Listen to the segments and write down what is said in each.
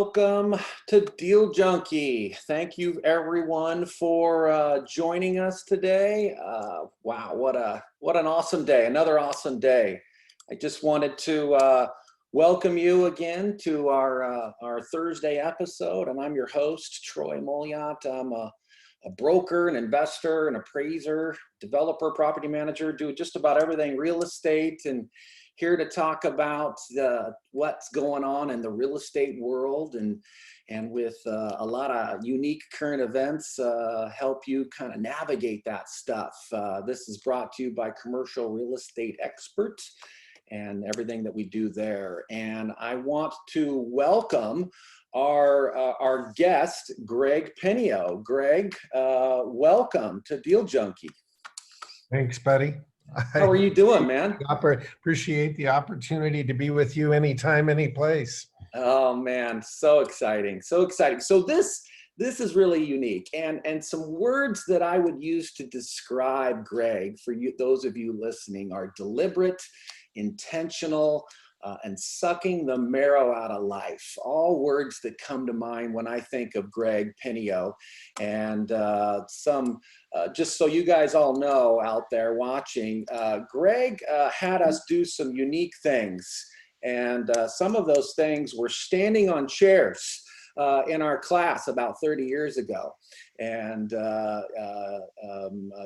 Welcome to Deal Junkie. Thank you everyone for joining us today. Wow, what an awesome day! Another awesome day. I just wanted to welcome you again to our Thursday episode, and I'm your host, Troy Moliot. I'm a broker, an investor, an appraiser, developer, property manager, do just about everything real estate, and here to talk about what's going on in the real estate world and with a lot of unique current events, help you kind of navigate that stuff. This is brought to you by Commercial Real Estate Expert and everything that we do there. And I want to welcome our guest, Greg Pinneo. Greg, welcome to Deal Junkie. Thanks, buddy. How are you doing, man? Appreciate the opportunity to be with you anytime, any place. Oh man, so exciting, so exciting. So this is really unique, and some words that I would use to describe Greg for you, those of you listening, are deliberate, intentional, and sucking the marrow out of life. All words that come to mind when I think of Greg Pinneo. And just so you guys all know out there watching, Greg had us do some unique things. And some of those things were standing on chairs in our class about 30 years ago, and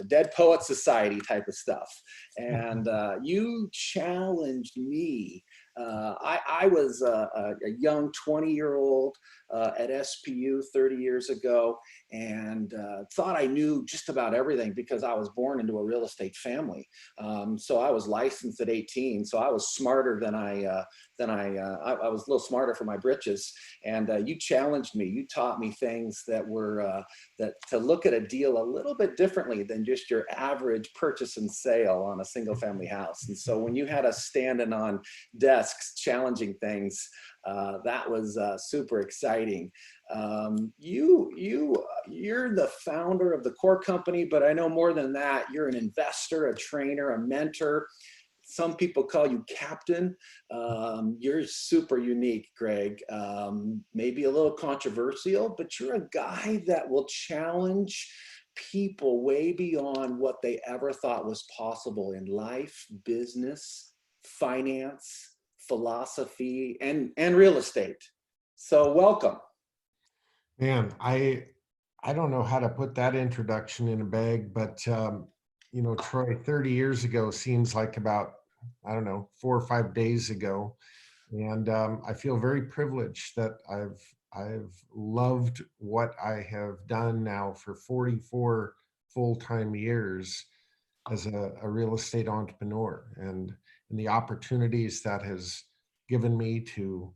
Dead Poet Society type of stuff. And you challenged me. I was a young 20-year-old at SPU 30 years ago, and thought I knew just about everything because I was born into a real estate family. So I was licensed at 18, so I was smarter than I was a little smarter for my britches. And you challenged me. You taught me things that were that to look at a deal a little bit differently than just your average purchase and sale on a single family house. And so when you had us standing on desks challenging things, that was super exciting. You're the founder of the core company, but I know more than that. You're an investor, a trainer, a mentor. Some people call you captain. You're super unique, Greg. Maybe a little controversial, but you're a guy that will challenge people way beyond what they ever thought was possible in life, business, finance, philosophy, and real estate. So welcome. Man, I don't know how to put that introduction in a bag, but you know, Troy, 30 years ago seems like about, I don't know, 4 or 5 days ago. And I feel very privileged that I've loved what I have done now for 44 full-time years as a real estate entrepreneur, and the opportunities that has given me to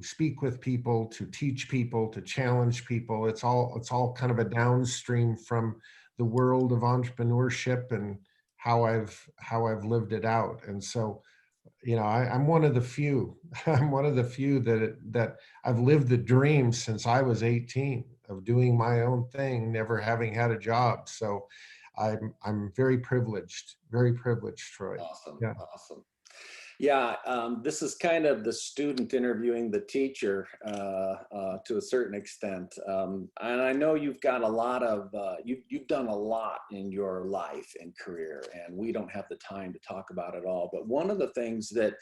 speak with people, to teach people, to challenge people. It's all kind of a downstream from the world of entrepreneurship and how I've lived it out. And so, you know, I'm one of the few. I'm one of the few that I've lived the dream since I was 18 of doing my own thing, never having had a job. So I'm very privileged, Troy. Awesome. Yeah. Awesome. Yeah, this is kind of the student interviewing the teacher to a certain extent. And I know you've got a lot of, you've done a lot in your life and career, and we don't have the time to talk about it all. But one of the things that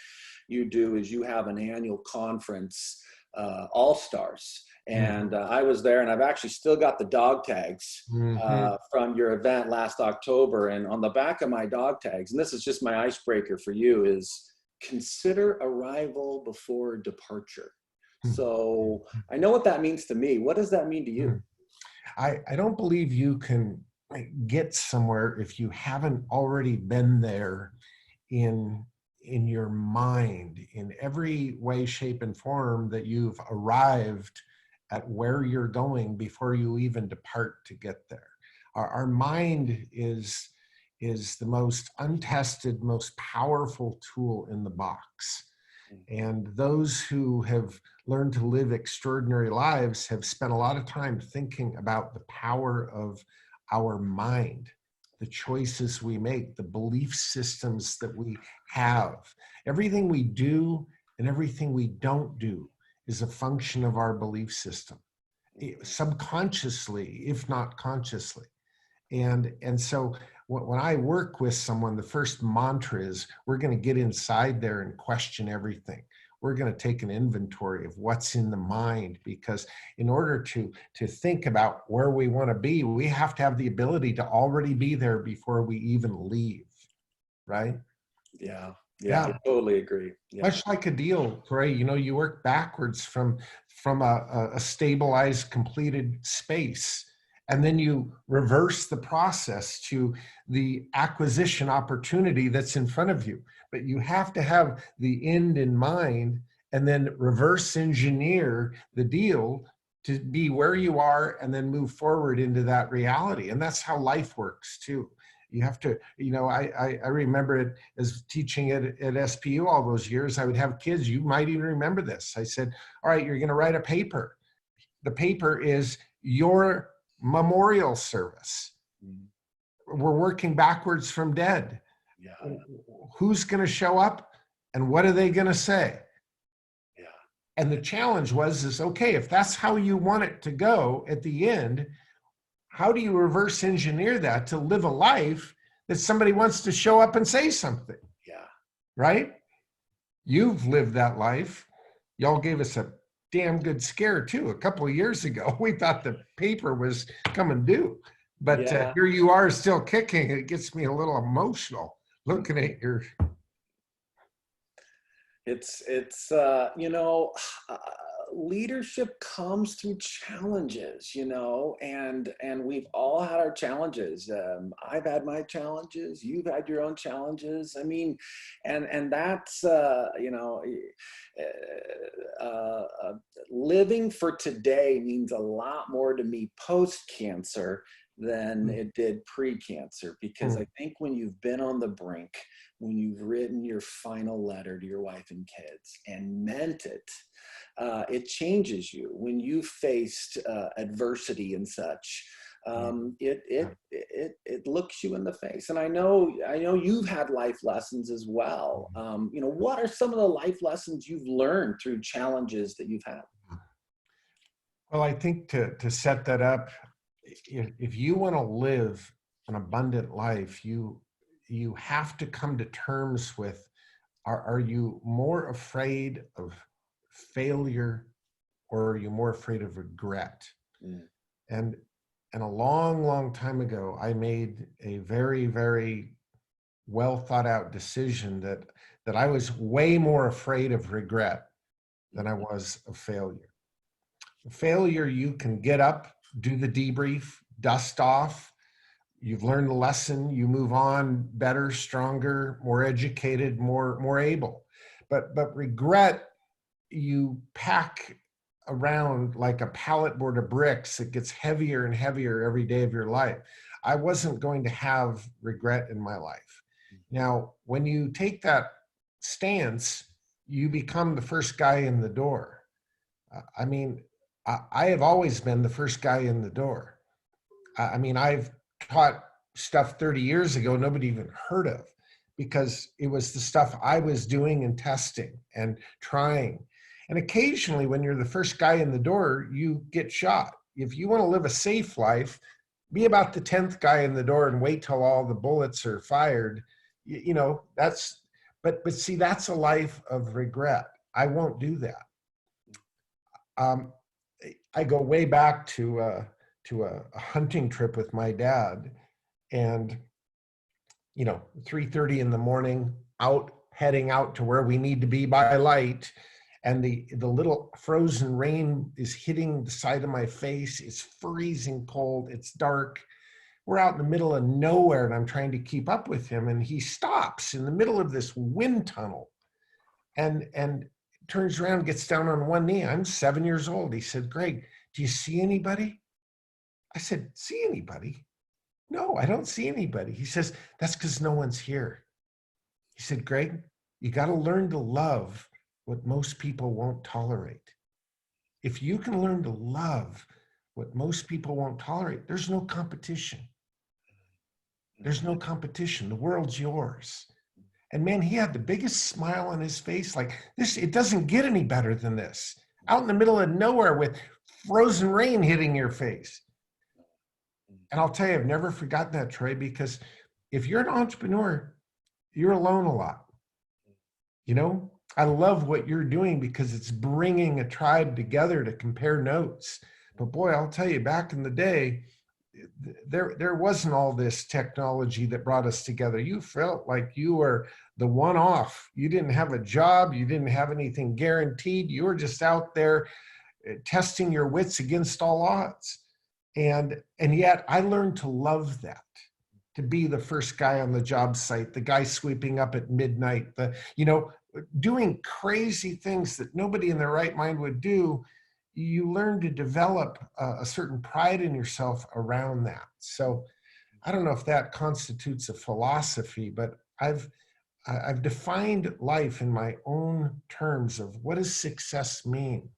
you do is you have an annual conference, All Stars. And I was there, and I've actually still got the dog tags from your event last October. And on the back of my dog tags, and this is just my icebreaker for you, is consider arrival before departure. So I know what that means to me. What does that mean to you? I don't believe you can get somewhere if you haven't already been there in your mind, in every way, shape, and form, that you've arrived at where you're going before you even depart to get there. Our mind is the most untested, most powerful tool in the box. And those who have learned to live extraordinary lives have spent a lot of time thinking about the power of our mind, the choices we make, the belief systems that we have. Everything we do and everything we don't do is a function of our belief system, subconsciously, if not consciously. And so when I work with someone, the first mantra is we're going to get inside there and question everything. We're going to take an inventory of what's in the mind, because in order to think about where we want to be, we have to have the ability to already be there before we even leave, right? Yeah. Yeah. I totally agree. Yeah. Much like a deal, Ray, you work backwards from a stabilized, completed space, and then you reverse the process to the acquisition opportunity that's in front of you. But you have to have the end in mind, and then reverse engineer the deal to be where you are and then move forward into that reality. And that's how life works too. You have to, I remember it as teaching at SPU all those years. I would have kids, you might even remember this. I said, all right, you're going to write a paper. The paper is your memorial service. We're working backwards from dead. Yeah. Who's going to show up and what are they going to say? Yeah. And the challenge is okay, if that's how you want it to go at the end, how do you reverse engineer that to live a life that somebody wants to show up and say something? Yeah. Right? You've lived that life. Y'all gave us a damn good scare too. A couple of years ago, we thought the paper was coming due, but here you are still kicking. It gets me a little emotional looking at your. It's leadership comes through challenges, and we've all had our challenges. I've had my challenges. You've had your own challenges. I mean, and that's living for today means a lot more to me post-cancer than it did pre-cancer, because I think when you've been on the brink, when you've written your final letter to your wife and kids and meant it, it changes you. When you faced adversity and such, it looks you in the face. And I know you've had life lessons as well. What are some of the life lessons you've learned through challenges that you've had? Well, I think to set that up, if you want to live an abundant life, you have to come to terms with, are you more afraid of failure or are you more afraid of regret? And a long time ago, I made a very, very well thought out decision that I was way more afraid of regret than I was of failure. Failure, you can get up, do the debrief, dust off. You've learned the lesson, you move on better, stronger, more educated, more able. But regret, you pack around like a pallet board of bricks. It gets heavier and heavier every day of your life. I wasn't going to have regret in my life. Now, when you take that stance, you become the first guy in the door. I have always been the first guy in the door. I've taught stuff 30 years ago nobody even heard of, because it was the stuff I was doing and testing and trying. And occasionally when you're the first guy in the door, you get shot. If you want to live a safe life, be about the 10th guy in the door and wait till all the bullets are fired. But see, that's a life of regret. I won't do that. I go way back to a hunting trip with my dad, and 3:30 in the morning, heading out to where we need to be by light, and the little frozen rain is hitting the side of my face. It's freezing cold. It's dark. We're out in the middle of nowhere, and I'm trying to keep up with him, and he stops in the middle of this wind tunnel and turns around, gets down on one knee. I'm 7 years old. He said, "Greg, do you see anybody?" I said, "See anybody? No, I don't see anybody." He says, "That's because no one's here." He said, "Greg, you got to learn to love what most people won't tolerate. If you can learn to love what most people won't tolerate, there's no competition. There's no competition. The world's yours." And man, he had the biggest smile on his face, like this, it doesn't get any better than this. out in the middle of nowhere with frozen rain hitting your face. And I'll tell you, I've never forgotten that, Troy, because if you're an entrepreneur, you're alone a lot. You know, I love what you're doing because it's bringing a tribe together to compare notes. But boy, I'll tell you, back in the day, there wasn't all this technology that brought us together. You felt like you were the one off. You didn't have a job. You didn't have anything guaranteed. You were just out there testing your wits against all odds. And yet I learned to love that, to be the first guy on the job site, the guy sweeping up at midnight, doing crazy things that nobody in their right mind would do. You learn to develop a certain pride in yourself around that. So I don't know if that constitutes a philosophy, but I've defined life in my own terms of what does success mean?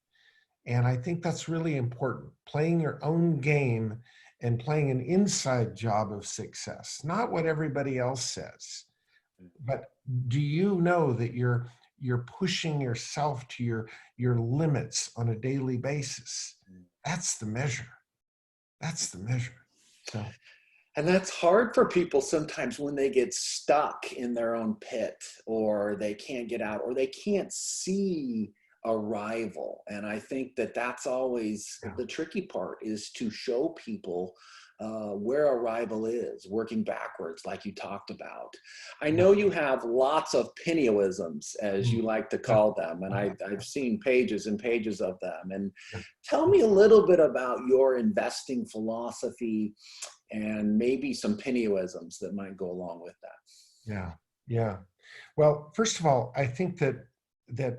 And I think that's really important, playing your own game and playing an inside job of success, not what everybody else says. But do you know that you're pushing yourself to your limits on a daily basis? That's the measure. That's the measure. So, and that's hard for people sometimes when they get stuck in their own pit, or they can't get out, or they can't see a rival. And I think that that's always the tricky part, is to show people where a rival is, working backwards, like you talked about. I know you have lots of Pinneoisms, as you like to call them, and I've seen pages and pages of them. And tell me a little bit about your investing philosophy and maybe some Pinneoisms that might go along with that. Yeah. Well, first of all, I think that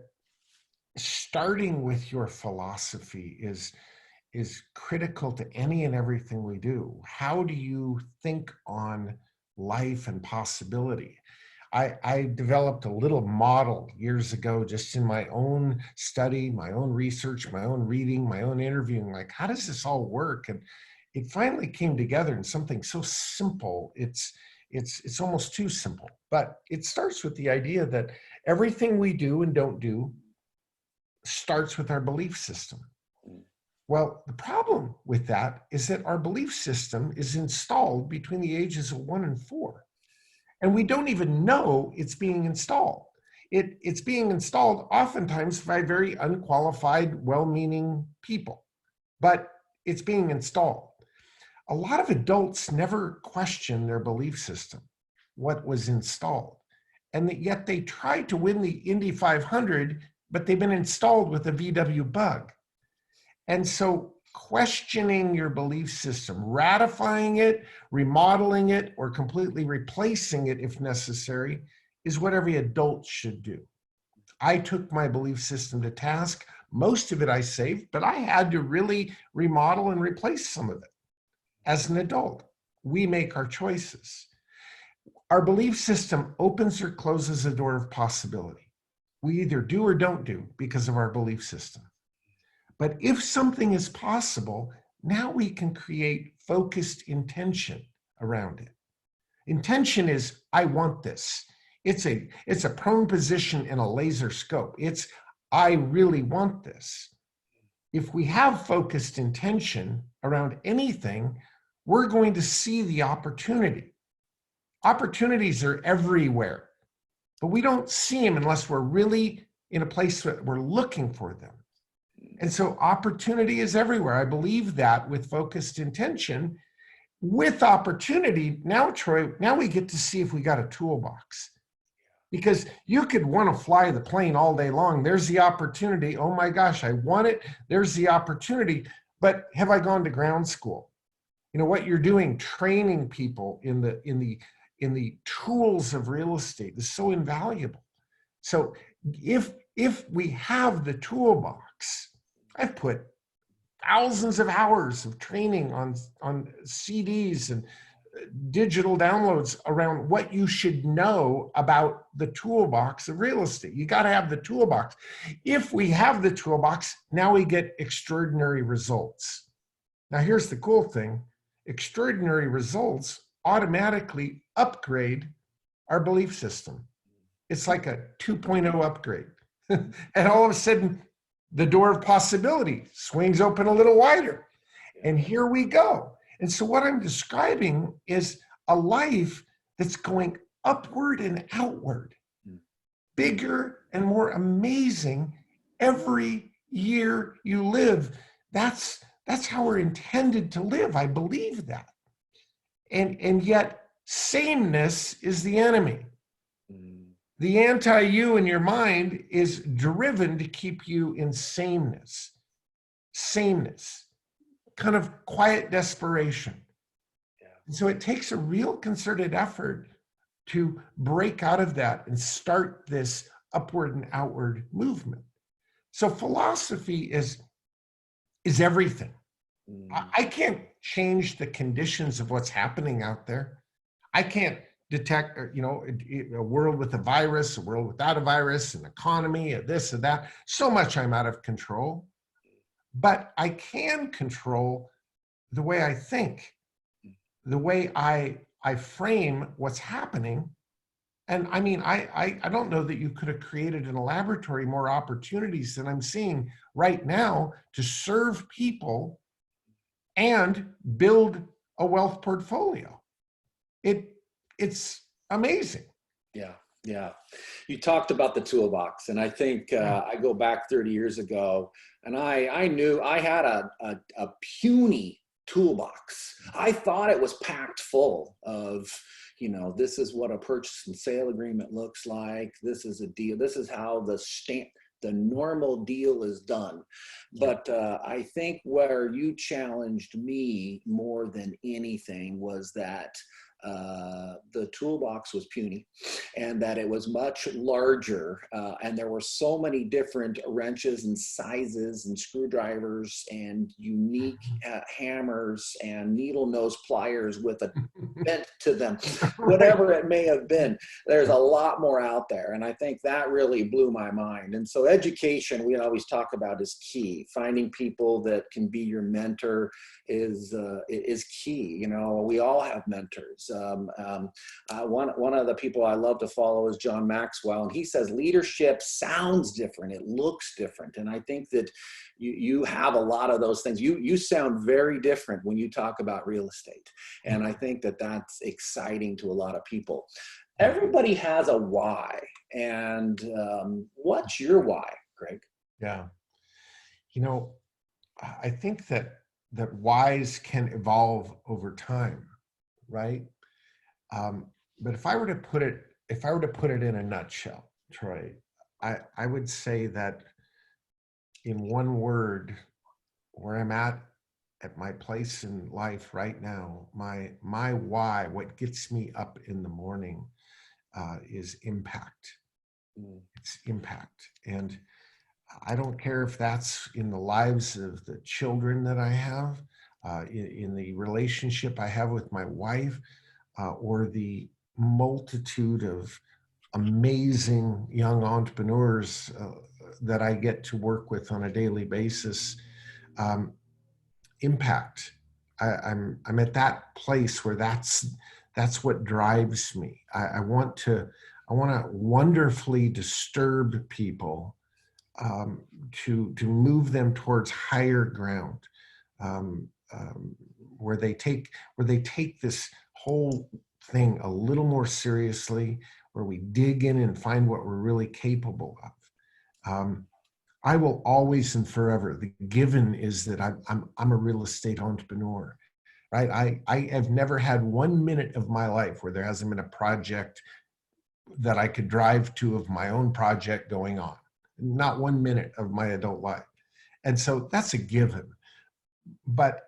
starting with your philosophy is critical to any and everything we do. How do you think on life and possibility? I developed a little model years ago, just in my own study, my own research, my own reading, my own interviewing, like, how does this all work? And it finally came together in something so simple. It's almost too simple, but it starts with the idea that everything we do and don't do starts with our belief system. Well, the problem with that is that our belief system is installed between the ages of 1 and 4. And we don't even know it's being installed. It's being installed oftentimes by very unqualified, well-meaning people, but it's being installed. A lot of adults never question their belief system, what was installed. And yet they try to win the Indy 500, but they've been installed with a VW bug. And so questioning your belief system, ratifying it, remodeling it, or completely replacing it if necessary, is what every adult should do. I took my belief system to task. Most of it I saved, but I had to really remodel and replace some of it. As an adult, we make our choices. Our belief system opens or closes a door of possibility. We either do or don't do because of our belief system. But if something is possible, now we can create focused intention around it. Intention is, I want this. It's a prone position in a laser scope. It's, I really want this. If we have focused intention around anything, we're going to see the opportunity. Opportunities are everywhere, but we don't see them unless we're really in a place that we're looking for them. And so opportunity is everywhere. I believe that with focused intention, with opportunity, now, Troy, now we get to see if we got a toolbox. Because you could want to fly the plane all day long. There's the opportunity. Oh my gosh, I want it. There's the opportunity. But have I gone to ground school? You know what you're doing, training people in the tools of real estate is so invaluable. So if we have the toolbox, I've put thousands of hours of training on CDs and digital downloads around what you should know about the toolbox of real estate. You got to have the toolbox. If we have the toolbox, now we get extraordinary results. Now here's the cool thing. Extraordinary results automatically upgrade our belief system. It's like a 2.0 upgrade. And all of a sudden, the door of possibility swings open a little wider. And here we go. And so what I'm describing is a life that's going upward and outward, bigger and more amazing every year you live. That's how we're intended to live. I believe that. And yet sameness is the enemy. The anti-you in your mind is driven to keep you in sameness, kind of quiet desperation. Yeah. And so it takes a real concerted effort to break out of that and start this upward and outward movement. So philosophy is everything. I can't change the conditions of what's happening out there. I can't detect, a world with a virus, a world without a virus, an economy, a this or that. So much I'm out of control. But I can control the way I think, the way I frame what's happening. And I mean, I don't know that you could have created in a laboratory more opportunities than I'm seeing right now to serve people and build a wealth portfolio. It's amazing. Yeah. You talked about the toolbox, and I think I go back 30 years ago, and I knew I had a puny toolbox. I thought it was packed full of, this is what a purchase and sale agreement looks like. This is a deal. This is how the normal deal is done. But I think where you challenged me more than anything was that the toolbox was puny, and that it was much larger, and there were so many different wrenches and sizes and screwdrivers and unique hammers and needle nose pliers with a bent to them, whatever it may have been. There's a lot more out there, and I think that really blew my mind. And so education, we always talk about, is key. Finding people that can be your mentor is key. We all have mentors. One of the people I love to follow is John Maxwell, and he says leadership sounds different, it looks different, and I think that you have a lot of those things. You sound very different when you talk about real estate, and I think that that's exciting to a lot of people. Everybody has a why, and what's your why, Greg? Yeah, I think that whys can evolve over time, right? But if I were to put it in a nutshell, Troy, I would say that in one word, where I'm at my place in life right now, my why, what gets me up in the morning, is impact. It's impact. And I don't care if that's in the lives of the children that I have, in the relationship I have with my wife, or the multitude of amazing young entrepreneurs that I get to work with on a daily basis. Impact. I'm at that place where that's what drives me. I want to wonderfully disturb people, to move them towards higher ground, where they take this whole thing a little more seriously, where we dig in and find what we're really capable of. I will always and forever, the given is that I'm a real estate entrepreneur, right? I have never had 1 minute of my life where there hasn't been a project that I could drive to of my own project going on. Not 1 minute of my adult life. And so that's a given. But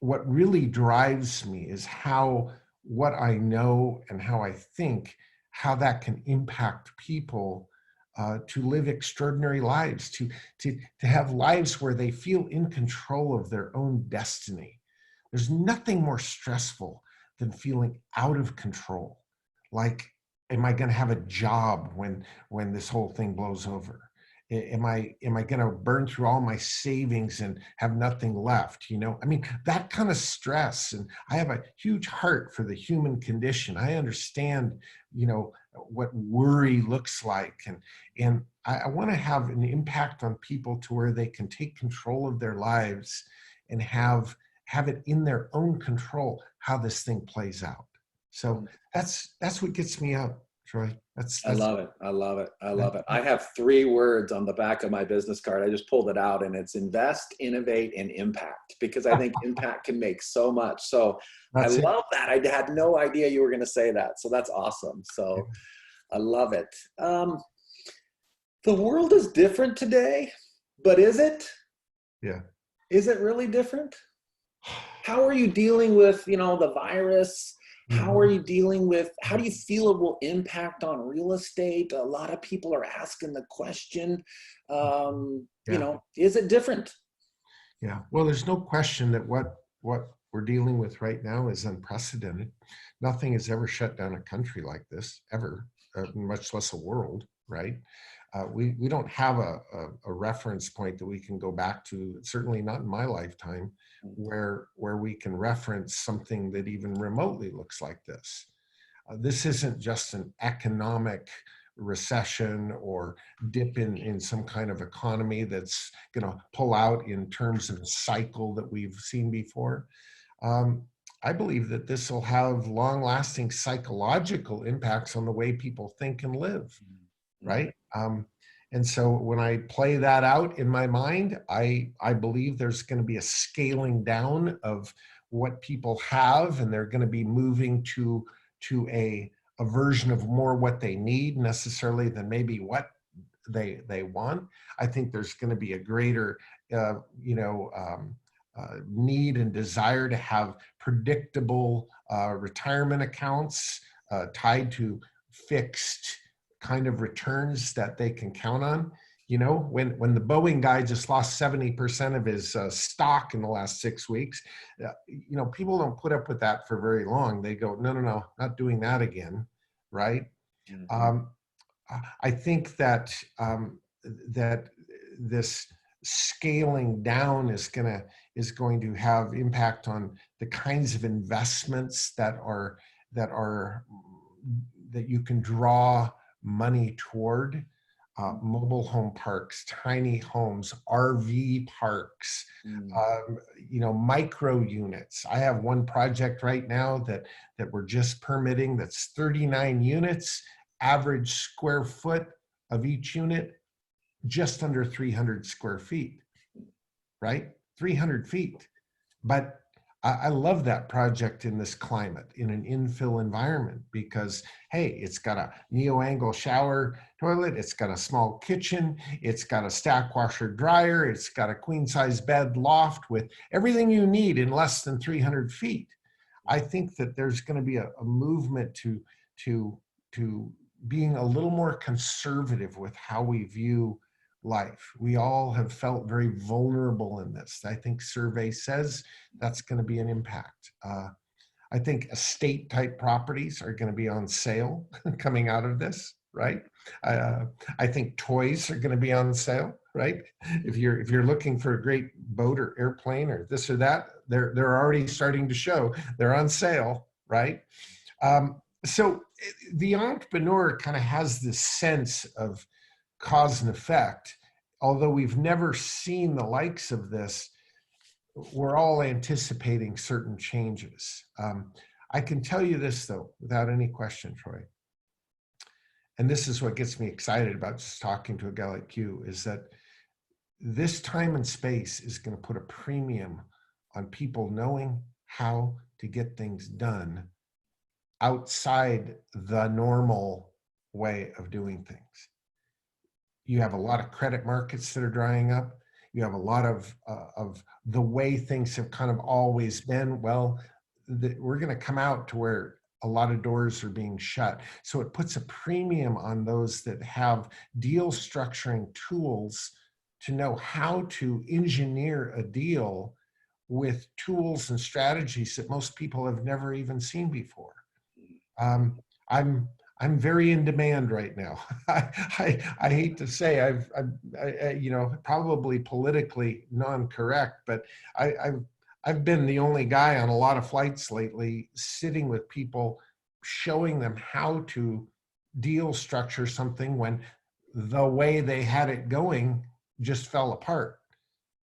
what really drives me is how what I know and how I think, how that can impact people, to live extraordinary lives, to have lives where they feel in control of their own destiny. There's nothing more stressful than feeling out of control. Like, am I going to have a job when this whole thing blows over? Am I going to burn through all my savings and have nothing left? I mean, that kind of stress. And I have a huge heart for the human condition. I understand, what worry looks like. And I want to have an impact on people to where they can take control of their lives and have it in their own control how this thing plays out. So that's what gets me up, Troy. I That's love it. I love it. I love it. I have 3 words on the back of my business card. I just pulled it out, and it's invest, innovate, and impact, because I think impact can make so much. So I that's it. love that. I had no idea you were going to say that. So that's awesome. So I love it. The world is different today, but is it? Yeah. Is it really different? How are you dealing with, the virus? How are Mhm. you dealing with, how do you feel it will impact on real estate? A lot of people are asking the question, Yeah. is it different? Yeah. Well, there's no question that what we're dealing with right now is unprecedented. Nothing has ever shut down a country like this ever, much less a world, right? We don't have a reference point that we can go back to, certainly not in my lifetime, where we can reference something that even remotely looks like this. This isn't just an economic recession or dip in some kind of economy that's going to pull out in terms of a cycle that we've seen before. Um, I believe that this will have long lasting psychological impacts on the way people think and live, right? And so when I play that out in my mind, I believe there's going to be a scaling down of what people have, and they're going to be moving to a version of more what they need necessarily than maybe what they want. I think there's going to be a greater need and desire to have predictable retirement accounts tied to fixed kind of returns that they can count on. When the Boeing guy just lost 70% of his stock in the last 6 weeks, people don't put up with that for very long. They go, no, not doing that again, right? Um, I think that that this scaling down is going to have impact on the kinds of investments that you can draw money toward. Mobile home parks, tiny homes, RV parks, micro units. I have one project right now that we're just permitting that's 39 units, average square foot of each unit, just under 300 square feet, right? 300 feet. But I love that project in this climate, in an infill environment, because, hey, it's got a neo-angle shower toilet, it's got a small kitchen, it's got a stack washer dryer, it's got a queen-size bed loft with everything you need in less than 300 feet. I think that there's going to be a movement to being a little more conservative with how we view life. We all have felt very vulnerable in this. I think survey says that's going to be an impact. I think estate type properties are going to be on sale coming out of this, right? I think toys are going to be on sale, right? If you're looking for a great boat or airplane or this or that, they're already starting to show they're on sale, right? So the entrepreneur kind of has this sense of cause and effect. Although we've never seen the likes of this, we're all anticipating certain changes. I can tell you this, though, without any question, Troy, and this is what gets me excited about just talking to a guy like you, is that this time and space is going to put a premium on people knowing how to get things done outside the normal way of doing things. You have a lot of credit markets that are drying up. You have a lot of the way things have kind of always been. Well, we're going to come out to where a lot of doors are being shut. So it puts a premium on those that have deal structuring tools to know how to engineer a deal with tools and strategies that most people have never even seen before. I'm very in demand right now. I hate to say I probably politically non-correct, but I've been the only guy on a lot of flights lately, sitting with people, showing them how to deal structure something when the way they had it going just fell apart.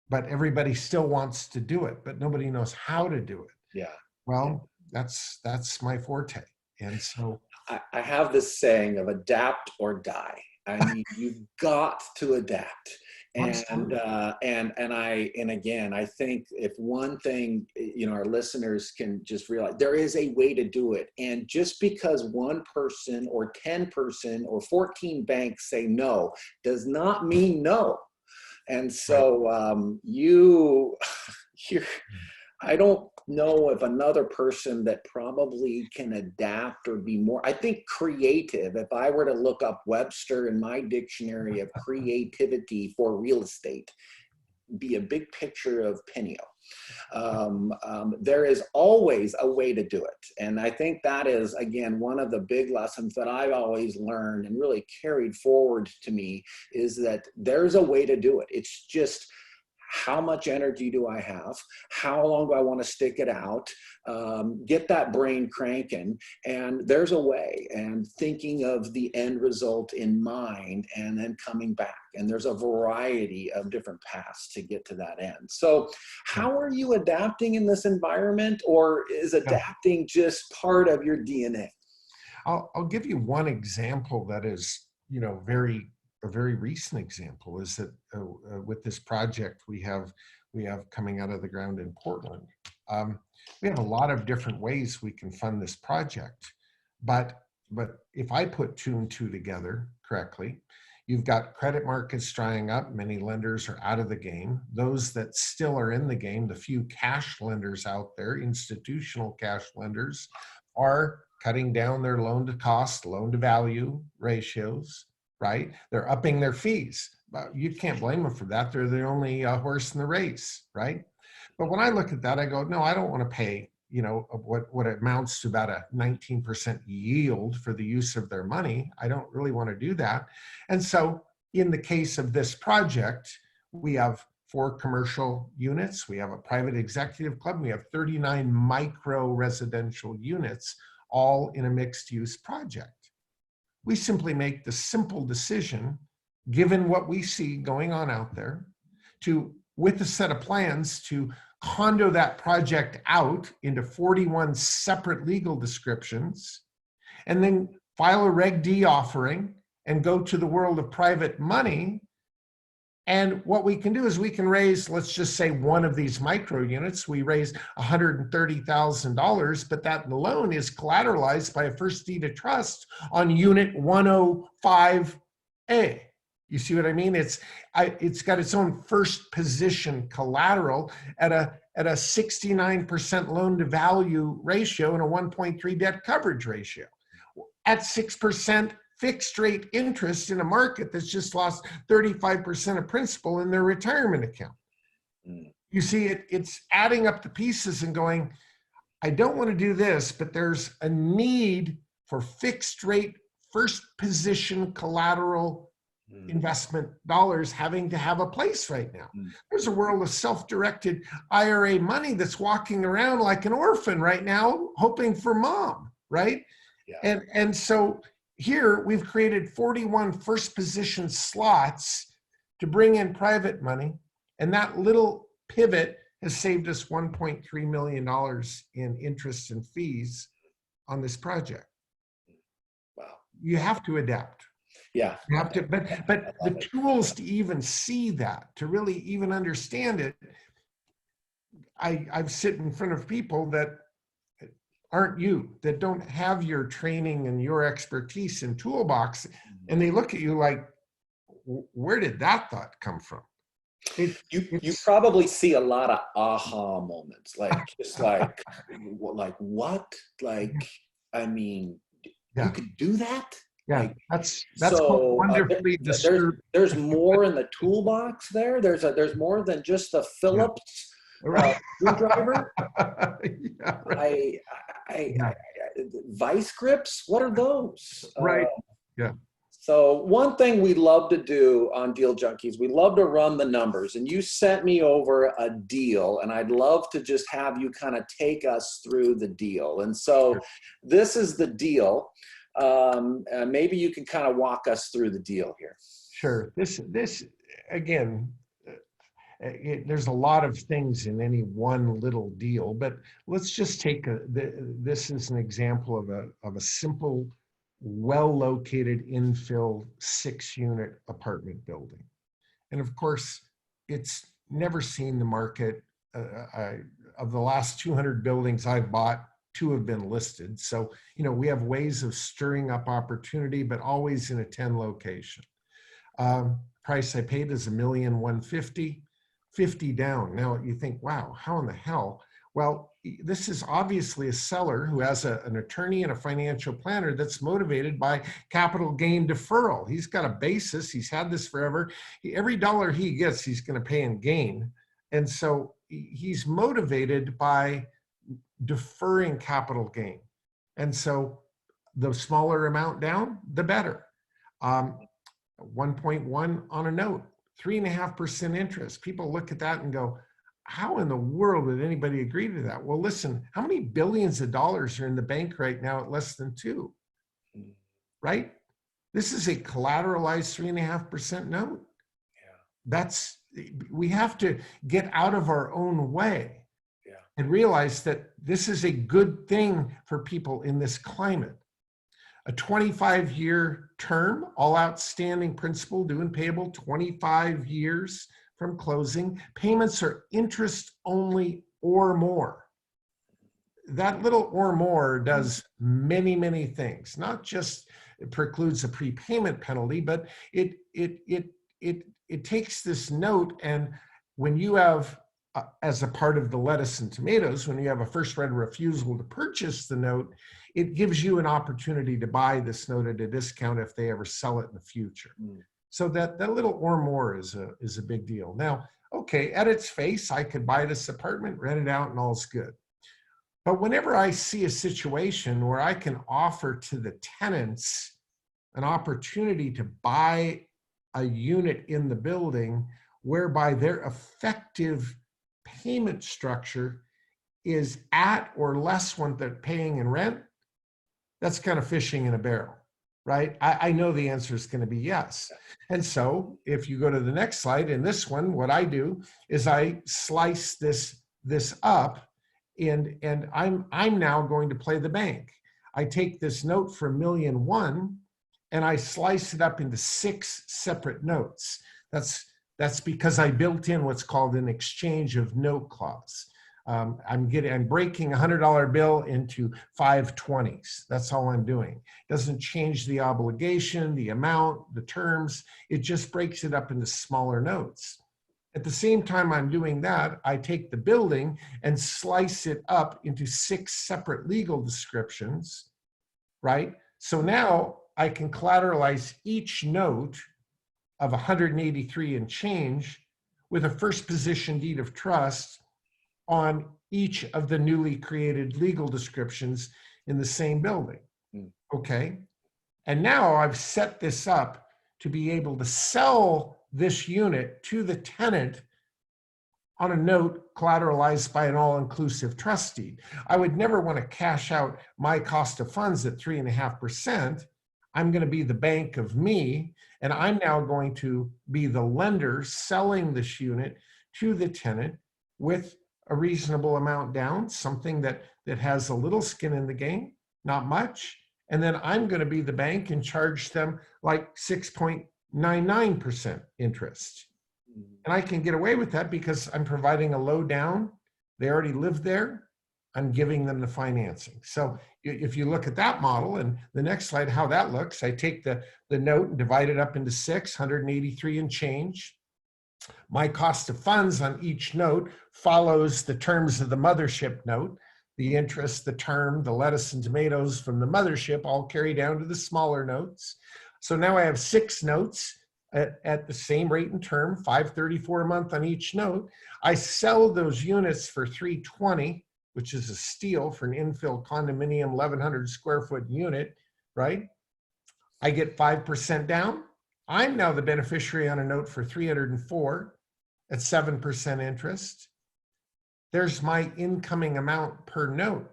But everybody still wants to do it, but nobody knows how to do it. Yeah. Well, that's my forte. And so I have this saying of adapt or die. I mean, you've got to adapt. And absolutely. and again, I think if one thing, our listeners can just realize, there is a way to do it. And just because one person or 10% or 14 banks say no does not mean no. And Right. so you're I don't know of another person that probably can adapt or be more, I think, creative. If I were to look up Webster in my dictionary of creativity for real estate, be a big picture of Pinneo. There is always a way to do it. And I think that is, again, one of the big lessons that I've always learned and really carried forward to me, is that there's a way to do it. It's just, how much energy do I have? How long do I want to stick it out? Get that brain cranking, and there's a way, and thinking of the end result in mind, and then coming back. And there's a variety of different paths to get to that end. So how are you adapting in this environment, or is adapting just part of your DNA? I'll give you one example that is, a very recent example, is that with this project we have coming out of the ground in Portland. We have a lot of different ways we can fund this project, but if I put two and two together correctly, you've got credit markets drying up. Many lenders are out of the game. Those that still are in the game, the few cash lenders out there, institutional cash lenders, are cutting down their loan to cost, loan to value ratios, right? They're upping their fees. You can't blame them for that. They're the only horse in the race, right? But when I look at that, I go, no, I don't want to pay, what amounts to about a 19% yield for the use of their money. I don't really want to do that. And so in the case of this project, we have 4 commercial units. We have a private executive club. We have 39 micro residential units, all in a mixed use project. We simply make the simple decision, given what we see going on out there, to, with a set of plans, to condo that project out into 41 separate legal descriptions, and then file a Reg D offering and go to the world of private money. And what we can do is we can raise, let's just say one of these micro units, we raise $130,000, but that loan is collateralized by a first deed of trust on unit 105A. You see what I mean? It's got its own first position collateral at a 69% loan to value ratio and a 1.3 debt coverage ratio. At 6% fixed rate interest in a market that's just lost 35% of principal in their retirement account. You see, it's adding up the pieces and going, I don't want to do this, but there's a need for fixed rate, first position collateral investment dollars having to have a place right now. There's a world of self-directed IRA money that's walking around like an orphan right now, hoping for mom, right? Yeah. And so here we've created 41 first position slots to bring in private money. And that little pivot has saved us $1.3 million in interest and fees on this project. Wow. You have to adapt. Yeah. You have to, but the tools to even see that, to really even understand it, I've sit in front of people that aren't you, that don't have your training and your expertise in toolbox, and they look at you like, where did that thought come from? You probably see a lot of aha moments, like just like what? Like, I mean, you could do that? Yeah, like, that's so wonderfully there's more in the toolbox there. There's more than just the Phillips screwdriver. Yeah, right. Vice grips. What are those? Right. Yeah. So one thing we love to do on Deal Junkies, we love to run the numbers, and you sent me over a deal, and I'd love to just have you kind of take us through the deal. And so this is the deal. Maybe you can kind of walk us through the deal here. Sure. This again, there's a lot of things in any one little deal, but let's just take this is an example of a simple, well-located infill 6-unit apartment building. And of course, it's never seen the market. Of the last 200 buildings I've bought, 2 have been listed. So, we have ways of stirring up opportunity, but always in a 10 location. Price I paid is $1,150,000, 50 down. Now you think, wow, how in the hell? Well, this is obviously a seller who has an attorney and a financial planner that's motivated by capital gain deferral. He's got a basis. He's had this forever. Every dollar he gets, he's going to pay in gain. And so he's motivated by deferring capital gain. And so the smaller amount down, the better. 1.1 on a note, 3.5% interest. People look at that and go, how in the world would anybody agree to that? Well, listen, how many billions of dollars are in the bank right now at less than 2, right? This is a collateralized 3.5% note. Yeah. We have to get out of our own way, yeah, and realize that this is a good thing for people in this climate. A 25-year term, all outstanding principal due and payable 25 years from closing. Payments are interest only or more. That little or more does many, many things. Not just it precludes a prepayment penalty, but it takes this note, and when you have, as a part of the lettuce and tomatoes, when you have a first right of refusal to purchase the note, it gives you an opportunity to buy this note at a discount if they ever sell it in the future. So that little or more is a big deal. Now, okay, at its face, I could buy this apartment, rent it out, and all's good. But whenever I see a situation where I can offer to the tenants an opportunity to buy a unit in the building whereby their effective payment structure is at or less what they're paying in rent, that's kind of fishing in a barrel, right? I know the answer is going to be yes. And so if you go to the next slide, in this one, what I do is I slice this up, and I'm now going to play the bank. I take this note for $1.1 million and I slice it up into 6 separate notes. That's because I built in what's called an exchange of note clause. I'm breaking a $100 bill into 5 20s. That's all I'm doing. It doesn't change the obligation, the amount, the terms. It just breaks it up into smaller notes. At the same time I'm doing that, I take the building and slice it up into 6 separate legal descriptions, right? So now I can collateralize each note of 183 and change with a first position deed of trust on each of the newly created legal descriptions in the same building. Okay. And now I've set this up to be able to sell this unit to the tenant on a note collateralized by an all-inclusive trust deed. I would never want to cash out my cost of funds at 3.5%. I'm going to be the bank of me, and I'm now going to be the lender selling this unit to the tenant with a reasonable amount down, something that has a little skin in the game, not much. And then I'm going to be the bank and charge them like 6.99% interest. And I can get away with that because I'm providing a low down. They already live there. I'm giving them the financing. So if you look at that model, and the next slide, how that looks, I take the note and divide it up into 683 and change. My cost of funds on each note follows the terms of the mothership note. The interest, the term, the lettuce and tomatoes from the mothership all carry down to the smaller notes. So now I have 6 notes at the same rate and term, $534 a month on each note. I sell those units for $320, which is a steal for an infill condominium 1,100 square foot unit, right? I get 5% down. I'm now the beneficiary on a note for $304 at 7% interest. There's my incoming amount per note.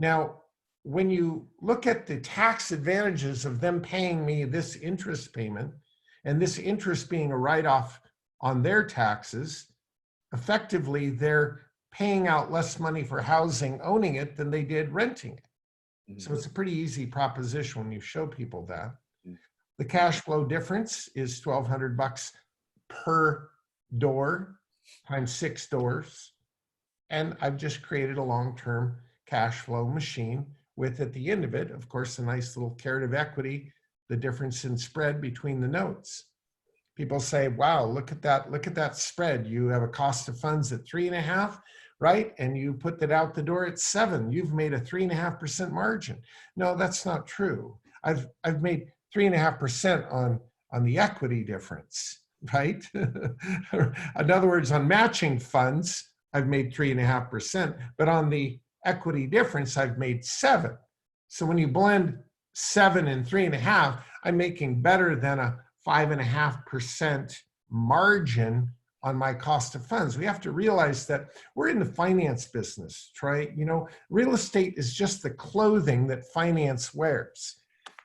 Now, when you look at the tax advantages of them paying me this interest payment and this interest being a write-off on their taxes, effectively they're paying out less money for housing, owning it, than they did renting it. So it's a pretty easy proposition when you show people that. The cash flow difference is $1,200 per door times 6 doors. And I've just created a long-term cash flow machine with, at the end of it, of course, a nice little carrot of equity, the difference in spread between the notes. People say, wow, look at that spread. You have a cost of funds at 3.5, right? And you put that out the door at 7. You've made a 3.5% margin. No, that's not true. I've made 3.5% on the equity difference, right? In other words, on matching funds, I've made 3.5%, but on the equity difference, I've made 7. So when you blend 7 and 3.5, I'm making better than a 5.5% margin on my cost of funds. We have to realize that we're in the finance business, Troy. You know, real estate is just the clothing that finance wears.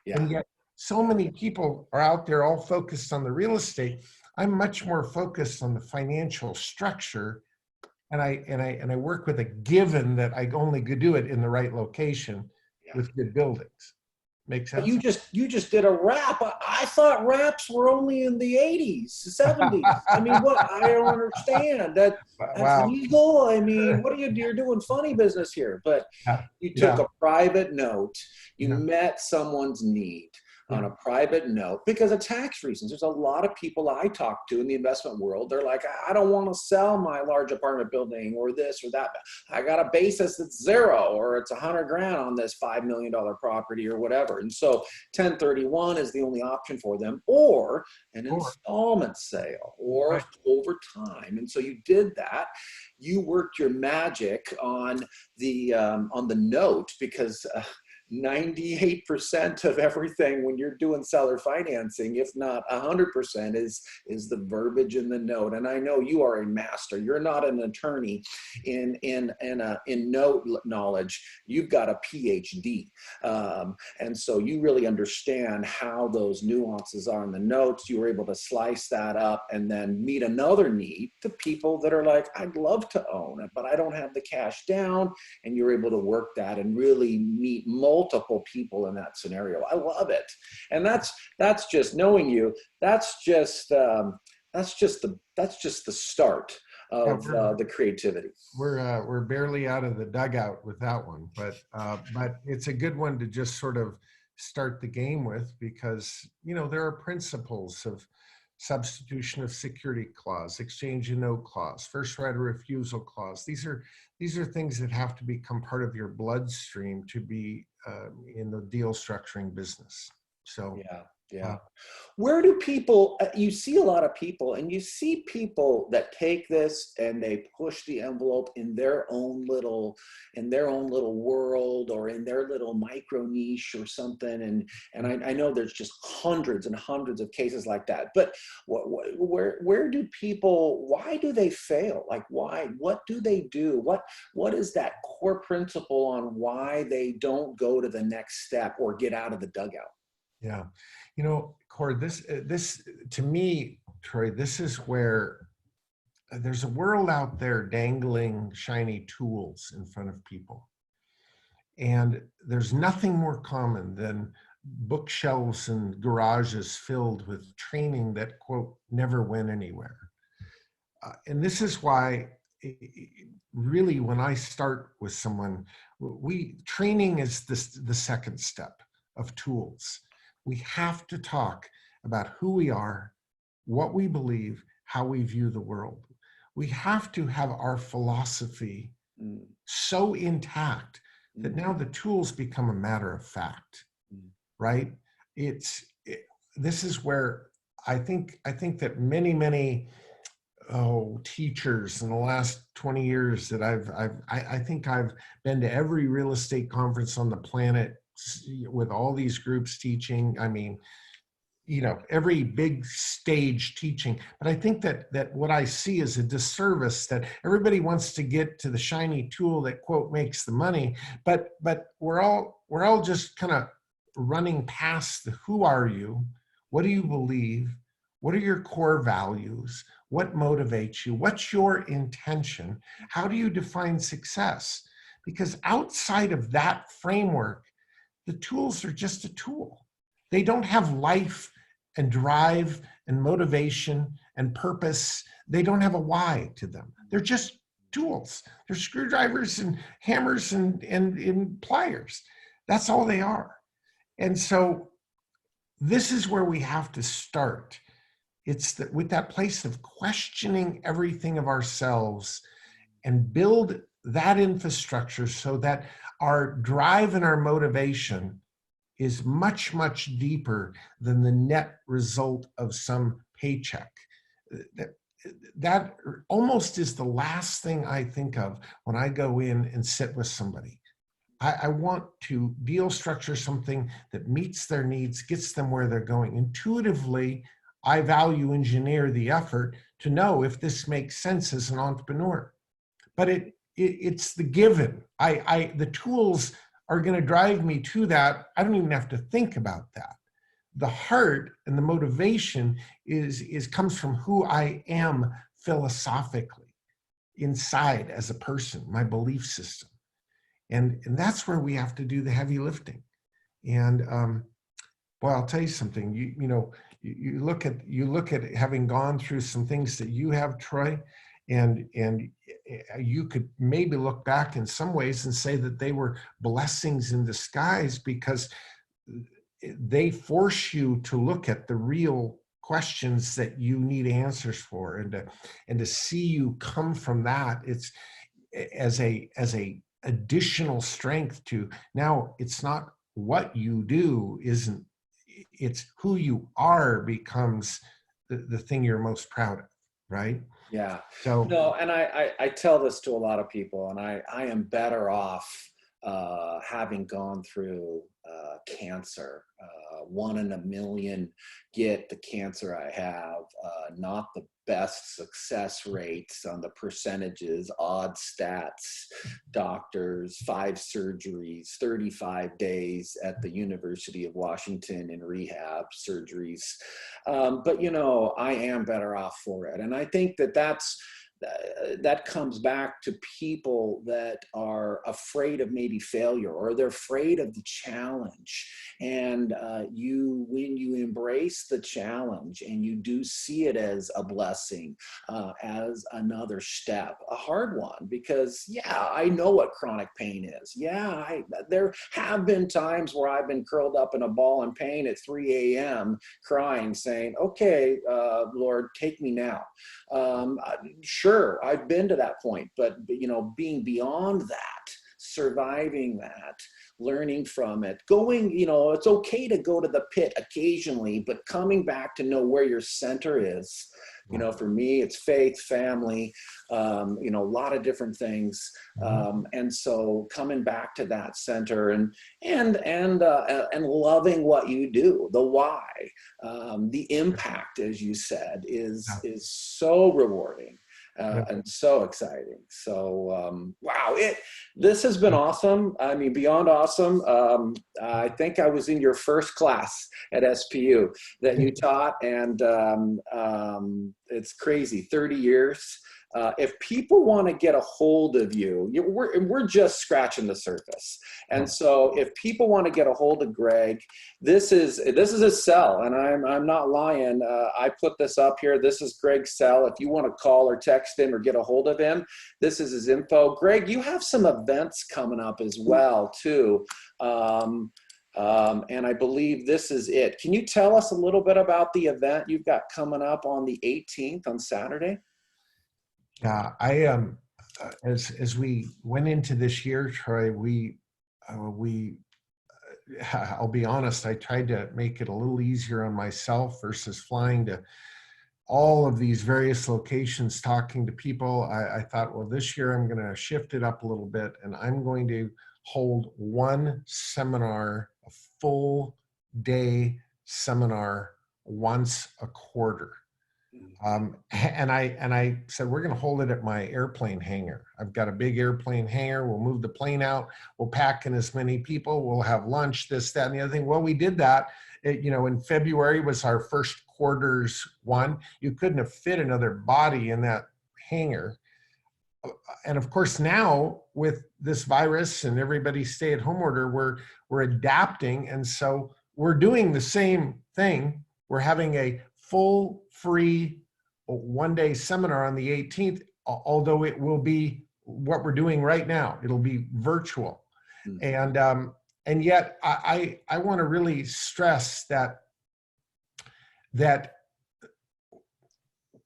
Yeah. And yet so many people are out there all focused on the real estate. I'm much more focused on the financial structure. And I work with a given that I only could do it in the right location with good buildings. Make sense? You just did a rap. I thought raps were only in the 80s, 70s. I mean, what? I don't understand. That's Wow. legal. I mean, what are you? You're doing funny business here. But you took a private note. You met someone's need on a private note because of tax reasons. There's a lot of people I talk to in the investment world. They're like, I don't want to sell my large apartment building or this or that. I got a basis that's 0 or it's $100,000 on this $5 million property or whatever. And so 1031 is the only option for them, or an installment sale or over time. And so you did that. You worked your magic on the note because 98% of everything when you're doing seller financing, if not 100%, is the verbiage in the note. And I know you are a master. You're not an attorney in note knowledge. You've got a PhD, and so you really understand how those nuances are in the notes. You were able to slice that up and then meet another need to people that are like, I'd love to own it, but I don't have the cash down. And you're able to work that and really meet multiple people in that scenario. I love it. And that's just knowing you. That's just the start of the creativity. We're barely out of the dugout with that one, but it's a good one to just sort of start the game with, because you know there are principles of substitution of security clause, exchange and note clause, first right of refusal clause. These are things that have to become part of your bloodstream to be in the deal structuring business. So yeah. Where do people, you see a lot of people, and you see people that take this and they push the envelope in their own little world or in their little micro niche or something. And I know there's just hundreds and hundreds of cases like that. But where do people, why do they fail? Like why? What do they do? What is that core principle on why they don't go to the next step or get out of the dugout? Yeah, you know, Cord, this to me, Troy, this is where there's a world out there dangling shiny tools in front of people. And there's nothing more common than bookshelves and garages filled with training that, quote, never went anywhere. And this is why, really, when I start with someone, training is the second step of tools. We have to talk about who we are, what we believe, how we view the world. We have to have our philosophy so intact that now the tools become a matter of fact, right? This is where I think that many teachers in the last 20 years that I think I've been to every real estate conference on the planet with all these groups teaching. I mean, you know, every big stage teaching. But I think that what I see is a disservice, that everybody wants to get to the shiny tool that quote makes the money, but we're all just kind of running past the who are you, what do you believe, what are your core values, what motivates you, what's your intention, how do you define success? Because outside of that framework, the tools are just a tool. They don't have life and drive and motivation and purpose. They don't have a why to them. They're just tools. They're screwdrivers and hammers and pliers. That's all they are. And so this is where we have to start. It's that with that place of questioning everything of ourselves and build that infrastructure so that our drive and our motivation is much, much deeper than the net result of some paycheck. That almost is the last thing I think of when I go in and sit with somebody. I want to deal structure something that meets their needs, gets them where they're going. Intuitively, I value engineer the effort to know if this makes sense as an entrepreneur. But it's the given. The tools are going to drive me to that. I don't even have to think about that. The heart and the motivation is comes from who I am philosophically inside as a person, my belief system. And that's where we have to do the heavy lifting. And boy, I'll tell you something. You look at having gone through some things that you have, Troy, and you could maybe look back in some ways and say that they were blessings in disguise, because they force you to look at the real questions that you need answers for, and to see you come from that. It's as a additional strength to now. It's not what you do, it's who you are becomes the thing you're most proud of, right? Yeah. So No, and I tell this to a lot of people, and I am better off having gone through cancer. 1 in a million get the cancer I have, not the best success rates on the percentages, odd stats, doctors, 5 surgeries, 35 days at the University of Washington in rehab surgeries. But, I am better off for it. And I think that comes back to people that are afraid of maybe failure, or they're afraid of the challenge. And when you embrace the challenge and you do see it as a blessing, as another step, a hard one, because I know what chronic pain is. There have been times where I've been curled up in a ball in pain at 3 a.m. crying, saying, okay, Lord, take me now. Sure, I've been to that point, but being beyond that, surviving that, learning from it, going, it's okay to go to the pit occasionally, but coming back to know where your center is. For me, it's faith, family, a lot of different things. And so coming back to that center and loving what you do, the why, the impact, as you said, is so rewarding. And so exciting. So, wow, this has been awesome. I mean, beyond awesome. I think I was in your first class at SPU that you taught, and it's crazy, 30 years. If people want to get a hold of you, we're just scratching the surface. And so if people want to get a hold of Greg, this is his cell, and I'm not lying. I put this up here. This is Greg's cell. If you want to call or text him or get a hold of him, this is his info. Greg, you have some events coming up as well too. And I believe this is it. Can you tell us a little bit about the event you've got coming up on the 18th on Saturday? Yeah, as we went into this year, Troy, I'll be honest, I tried to make it a little easier on myself versus flying to all of these various locations, talking to people. I thought, well, this year I'm going to shift it up a little bit, and I'm going to hold one seminar, a full day seminar once a quarter. And I said, we're going to hold it at my airplane hangar. I've got a big airplane hangar. We'll move the plane out. We'll pack in as many people. We'll have lunch, this, that, and the other thing. Well, we did that. In February was our first quarter's one. You couldn't have fit another body in that hangar. And of course, now with this virus and everybody's stay-at-home order, we're adapting. And so we're doing the same thing. We're having a full free one-day seminar on the 18th, although it will be what we're doing right now. It'll be virtual. And yet I want to really stress that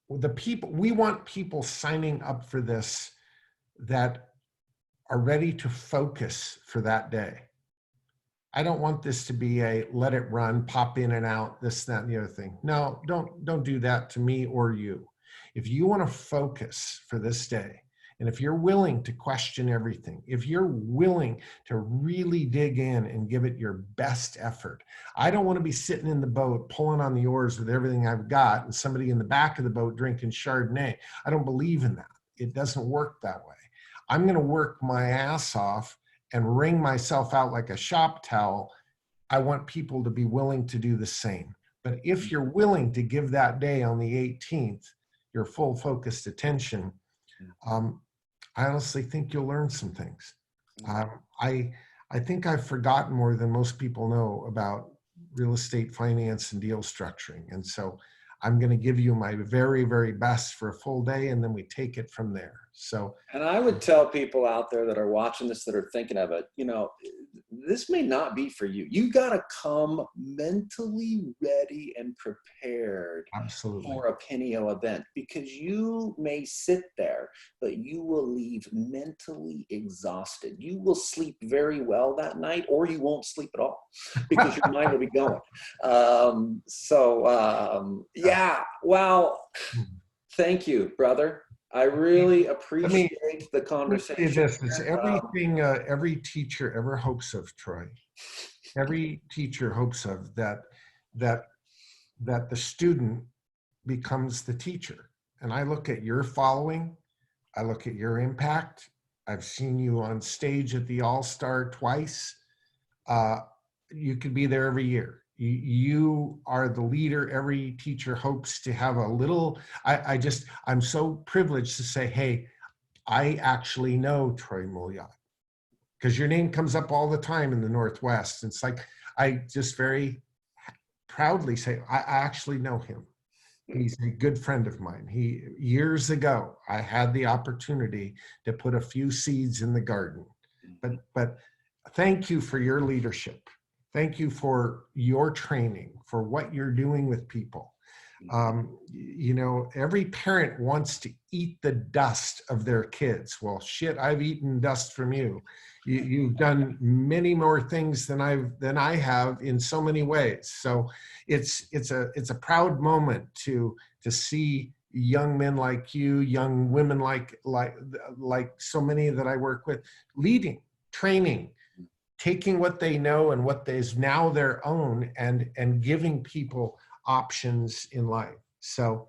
we want people signing up for this that are ready to focus for that day. I don't want this to be a let it run, pop in and out, this, that, and the other thing. No, don't do that to me or you. If you want to focus for this day, and if you're willing to question everything, if you're willing to really dig in and give it your best effort, I don't want to be sitting in the boat pulling on the oars with everything I've got and somebody in the back of the boat drinking Chardonnay. I don't believe in that. It doesn't work that way. I'm going to work my ass off and wring myself out like a shop towel. I want people to be willing to do the same. But if you're willing to give that day on the 18th your full focused attention, I honestly think you'll learn some things. I think I've forgotten more than most people know about real estate finance and deal structuring. And so I'm going to give you my very, very best for a full day, and then we take it from there. So, and I would tell people out there that are watching this, that are thinking of it, this may not be for you. You got to come mentally ready and prepared absolutely for a Pinneo event, because you may sit there, but you will leave mentally exhausted. You will sleep very well that night, or you won't sleep at all because your mind will be going. Yeah, well, thank you, brother. I really appreciate the conversation. It's everything every teacher ever hopes of, Troy. Every teacher hopes of that the student becomes the teacher. And I look at your following, I look at your impact. I've seen you on stage at the All-Star twice. You could be there every year. You are the leader every teacher hopes to have a little. I'm so privileged to say, hey, I actually know Troy Mouliot, because your name comes up all the time in the Northwest. It's like, I just very proudly say, I actually know him. He's a good friend of mine. Years ago, I had the opportunity to put a few seeds in the garden, but thank you for your leadership. Thank you for your training, for what you're doing with people. Every parent wants to eat the dust of their kids. Well, shit, I've eaten dust from you. You've done many more things than I have in so many ways. So it's a proud moment to see young men like you, young women like so many that I work with, leading, training, taking what they know and what is now their own, and giving people options in life. So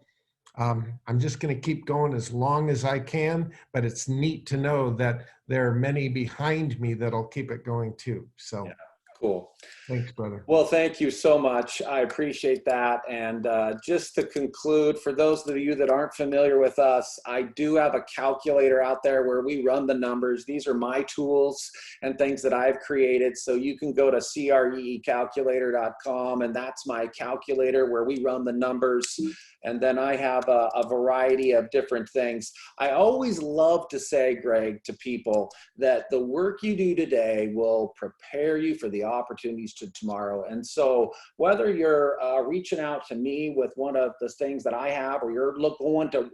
I'm just going to keep going as long as I can, but it's neat to know that there are many behind me that'll keep it going too. So yeah, cool. Thanks, brother. Well, thank you so much. I appreciate that. And just to conclude, for those of you that aren't familiar with us, I do have a calculator out there where we run the numbers. These are my tools and things that I've created. So you can go to creecalculator.com, and that's my calculator where we run the numbers. And then I have a variety of different things. I always love to say, Greg, to people that the work you do today will prepare you for the opportunities to tomorrow. And so whether you're reaching out to me with one of the things that I have, or you're going to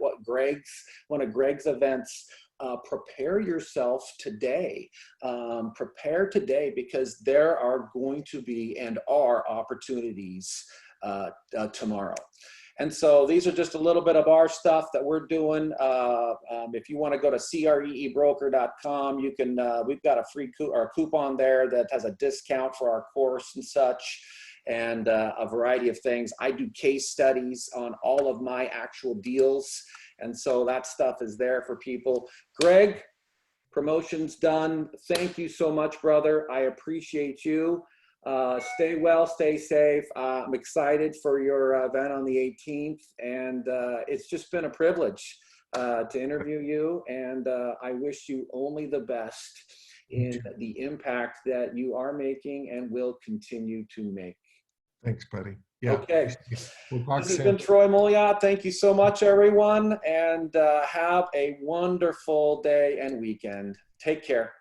one of Greg's events, prepare yourself today. Prepare today, because there are going to be and are opportunities tomorrow. And so these are just a little bit of our stuff that we're doing. If you want to go to creebroker.com, you can. We've got a free coupon there that has a discount for our course and such. and a variety of things. I do case studies on all of my actual deals. And so that stuff is there for people. Greg, promotion's done. Thank you so much, brother. I appreciate you. Stay well, stay safe. I'm excited for your event on the 18th, and it's just been a privilege to interview you, and I wish you only the best in the impact that you are making and will continue to make. Thanks, buddy. Yeah. Okay. We'll talk This has soon. been Troy Moliot. Thank you so much, everyone, and have a wonderful day and weekend. Take care.